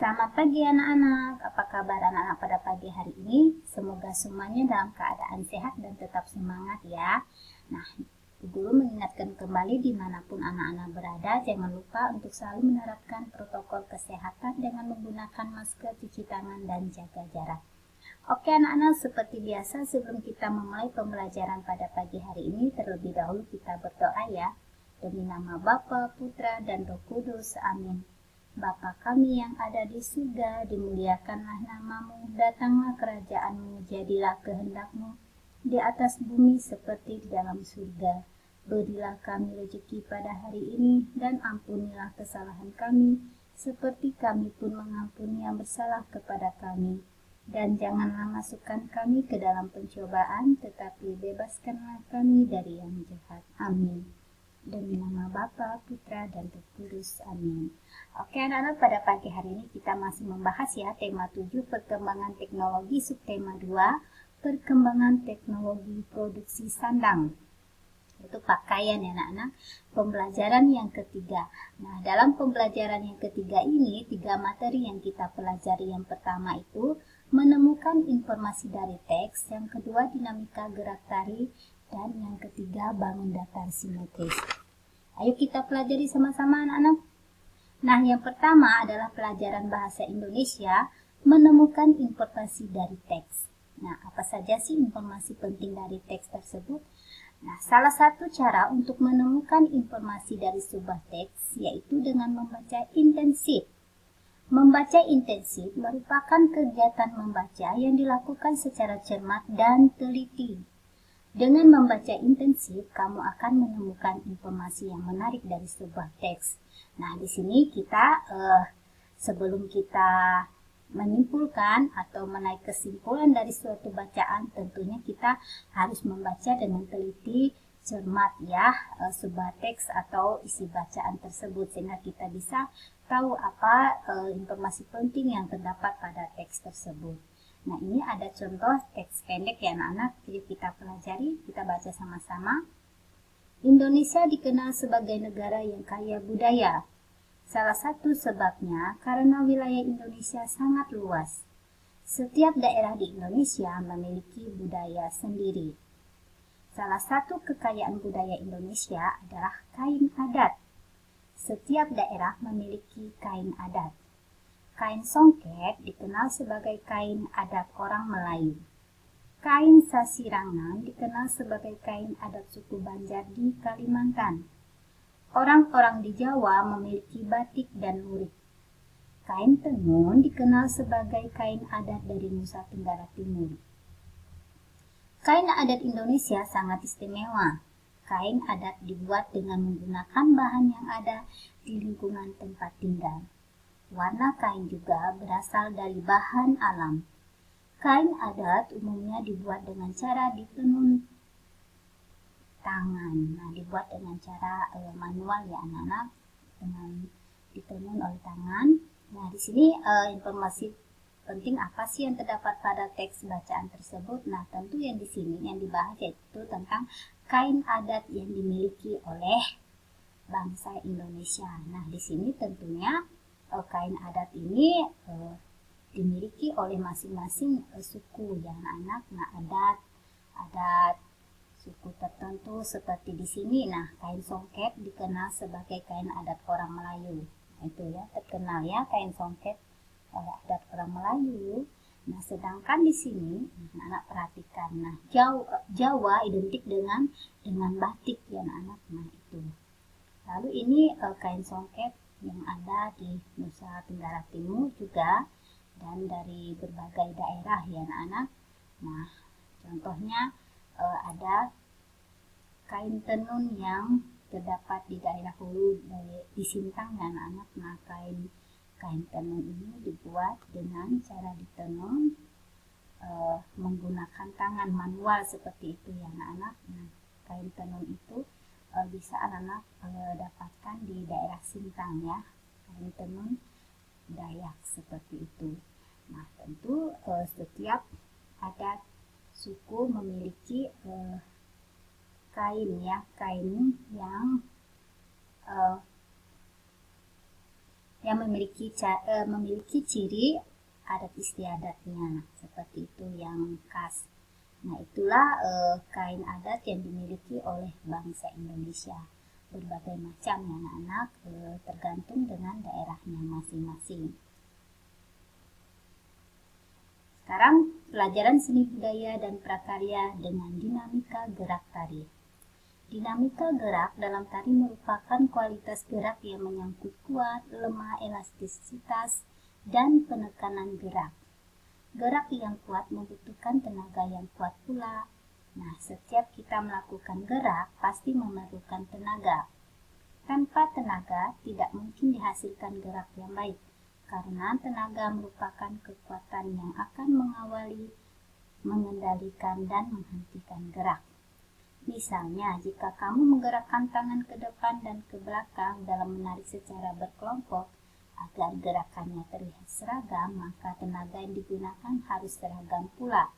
Selamat pagi anak-anak, apa kabar anak-anak pada pagi hari ini? Semoga semuanya dalam keadaan sehat dan tetap semangat ya. Nah, guru mengingatkan kembali dimanapun anak-anak berada, jangan lupa untuk selalu menerapkan protokol kesehatan dengan menggunakan masker, cuci tangan, dan jaga jarak. Oke anak-anak, seperti biasa sebelum kita memulai pembelajaran pada pagi hari ini, terlebih dahulu kita berdoa ya. Demi nama Bapa, Putra, dan Roh Kudus, amin. Bapa kami yang ada di surga, dimuliakanlah namamu, datanglah kerajaanmu, jadilah kehendakmu, di atas bumi seperti di dalam surga. Berilah kami rezeki pada hari ini, dan ampunilah kesalahan kami, seperti kami pun mengampuni yang bersalah kepada kami. Dan janganlah masukkan kami ke dalam pencobaan, tetapi bebaskanlah kami dari yang jahat. Amin. Demi nama Bapa, Putra, dan Roh Kudus. Amin. Oke anak-anak, pada pagi hari ini kita masih membahas ya tema 7 perkembangan teknologi, subtema 2 perkembangan teknologi produksi sandang. Itu pakaian ya anak-anak. Pembelajaran yang ketiga. Nah, dalam pembelajaran yang ketiga ini, 3 materi yang kita pelajari. Yang pertama itu menemukan informasi dari teks, yang kedua dinamika gerak tari, dan yang ketiga bangun datar simetris. Ayo kita pelajari sama-sama anak-anak. Nah, yang pertama adalah pelajaran bahasa Indonesia, menemukan informasi dari teks. Nah, apa saja sih informasi penting dari teks tersebut? Nah, salah satu cara untuk menemukan informasi dari sebuah teks yaitu dengan membaca intensif. Membaca intensif merupakan kegiatan membaca yang dilakukan secara cermat dan teliti. Dengan membaca intensif, kamu akan menemukan informasi yang menarik dari sebuah teks. Nah, di sini kita sebelum kita menyimpulkan atau menaik kesimpulan dari suatu bacaan, tentunya kita harus membaca dengan teliti, cermat ya, sebuah teks atau isi bacaan tersebut sehingga kita bisa tahu apa informasi penting yang terdapat pada teks tersebut. Nah, ini ada contoh teks pendek ya anak-anak, jadi kita pelajari, kita baca sama-sama. Indonesia dikenal sebagai negara yang kaya budaya. Salah satu sebabnya karena wilayah Indonesia sangat luas. Setiap daerah di Indonesia memiliki budaya sendiri. Salah satu kekayaan budaya Indonesia adalah kain adat. Setiap daerah memiliki kain adat. Kain songket dikenal sebagai kain adat orang Melayu. Kain sasirangan dikenal sebagai kain adat suku Banjar di Kalimantan. Orang-orang di Jawa memiliki batik dan lurik. Kain tenun dikenal sebagai kain adat dari Nusa Tenggara Timur. Kain adat Indonesia sangat istimewa. Kain adat dibuat dengan menggunakan bahan yang ada di lingkungan tempat tinggal. Warna kain juga berasal dari bahan alam. Kain adat umumnya dibuat dengan cara ditenun tangan. Nah, dibuat dengan cara manual ya anak-anak, dengan ditenun oleh tangan. Nah, di sini informasi penting apa sih yang terdapat pada teks bacaan tersebut? Nah, tentu yang di sini yang dibahas yaitu tentang kain adat yang dimiliki oleh bangsa Indonesia. Nah, di sini tentunya kain adat ini dimiliki oleh masing-masing suku ya anak-anak. Nah, adat suku tertentu seperti di sini. Nah, kain songket dikenal sebagai kain adat orang Melayu. Nah, itu ya, terkenal ya kain songket oleh adat orang Melayu. Nah, sedangkan di sini anak-anak perhatikan. Nah, Jawa identik dengan batik ya anak-anak. Nah, itu. Lalu ini kain songket yang ada di Nusa Tenggara Timur juga dan dari berbagai daerah ya anak-anak. Nah, contohnya ada kain tenun yang terdapat di daerah Hulu di Sintang ya anak-anak. Nah, kain tenun ini dibuat dengan cara ditenun menggunakan tangan manual seperti itu ya anak-anak. Nah, kain tenun itu bisa anak-anak dapatkan di daerah Sintang ya, kain tenun Dayak seperti itu. Nah, tentu setiap adat suku memiliki kain ya, kain yang yang memiliki ciri adat istiadatnya. Nah, seperti itu yang khas. Nah, itulah kain adat yang dimiliki oleh bangsa Indonesia. Berbagai macam ya anak-anak, tergantung dengan daerahnya masing-masing. Sekarang pelajaran seni budaya dan prakarya dengan dinamika gerak tari. Dinamika gerak dalam tari merupakan kualitas gerak yang menyangkut kuat, lemah, elastisitas, dan penekanan gerak. Gerak yang kuat membutuhkan tenaga yang kuat pula. Nah, setiap kita melakukan gerak pasti memerlukan tenaga. Tanpa tenaga tidak mungkin dihasilkan gerak yang baik, karena tenaga merupakan kekuatan yang akan mengawali, mengendalikan, dan menghentikan gerak. Misalnya, jika kamu menggerakkan tangan ke depan dan ke belakang dalam menarik secara berkelompok, agar gerakannya terlihat seragam, maka tenaga yang digunakan harus seragam pula,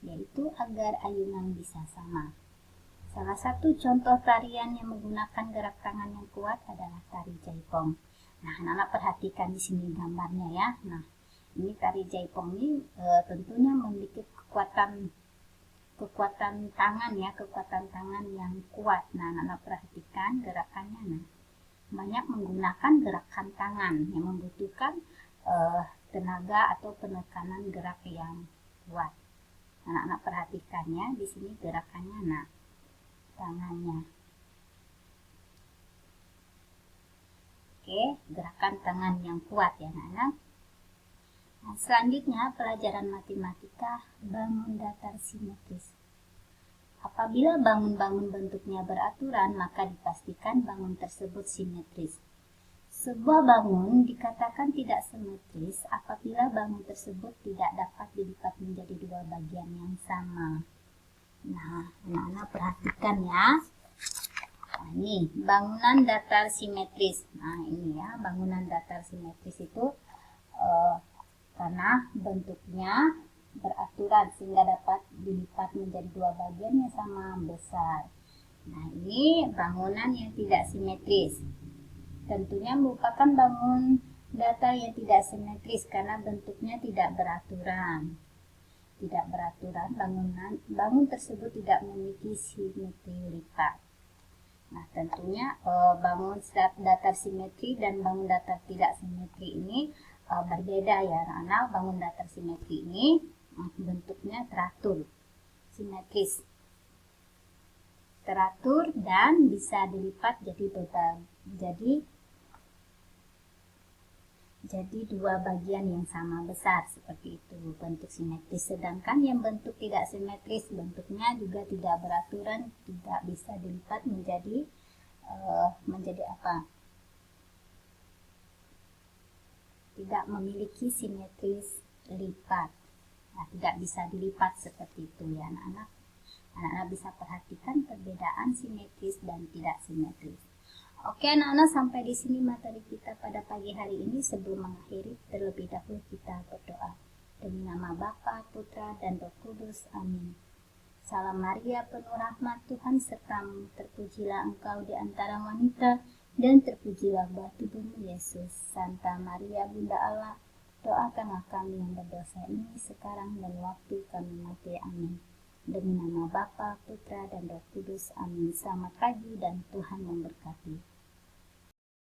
yaitu agar ayunan bisa sama. Salah satu contoh tarian yang menggunakan gerak tangan yang kuat adalah tari jaipong. Nah, anak-anak perhatikan di sini gambarnya ya. Nah, ini tari jaipong ini tentunya memiliki kekuatan tangan ya, kekuatan tangan yang kuat. Nah, anak-anak perhatikan gerakannya. Nah, banyak menggunakan gerakan tangan yang membutuhkan tenaga atau penekanan gerak yang kuat. Anak-anak perhatikannya di sini gerakannya, nah, tangannya. Oke, gerakan tangan yang kuat ya anak-anak. Nah, selanjutnya pelajaran matematika bangun datar simetris. Apabila bangun-bangun bentuknya beraturan, maka dipastikan bangun tersebut simetris. Sebuah bangun dikatakan tidak simetris apabila bangun tersebut tidak dapat dilipat menjadi dua bagian yang sama. Nah, anak-anak perhatikan ya. Nah, ini bangunan datar simetris. Nah, ini ya, bangunan datar simetris itu karena bentuknya beraturan sehingga dapat dilipat menjadi dua bagian yang sama besar. Nah, ini bangunan yang tidak simetris. Tentunya merupakan bangun datar yang tidak simetris karena bentuknya tidak beraturan. Tidak beraturan, bangun tersebut tidak memiliki simetri lipat. Nah, tentunya bangun datar simetri dan bangun datar tidak simetri ini berbeda ya anak-anak. Bangun datar simetri ini bentuknya teratur, simetris, teratur dan bisa dilipat jadi dua bagian yang sama besar seperti itu bentuk simetris. Sedangkan yang bentuk tidak simetris bentuknya juga tidak beraturan, tidak bisa dilipat menjadi apa? Tidak memiliki simetris lipat. Nah, tidak bisa dilipat seperti itu ya anak-anak. Anak-anak bisa perhatikan perbedaan simetris dan tidak simetris. Oke anak-anak, sampai di sini materi kita pada pagi hari ini. Sebelum mengakhiri, terlebih dahulu kita berdoa. Demi nama Bapa, Putra, dan Roh Kudus. Amin. Salam Maria, penuh rahmat Tuhan sertamu. Terpujilah engkau di antara wanita, dan terpujilah buah tubuhmu Yesus. Santa Maria, Bunda Allah, doakanlah kami yang berdosa ini sekarang dan waktu kami mati. Amin. Demi nama Bapa, Putra, dan Roh Kudus. Amin. Selamat pagi dan Tuhan memberkati.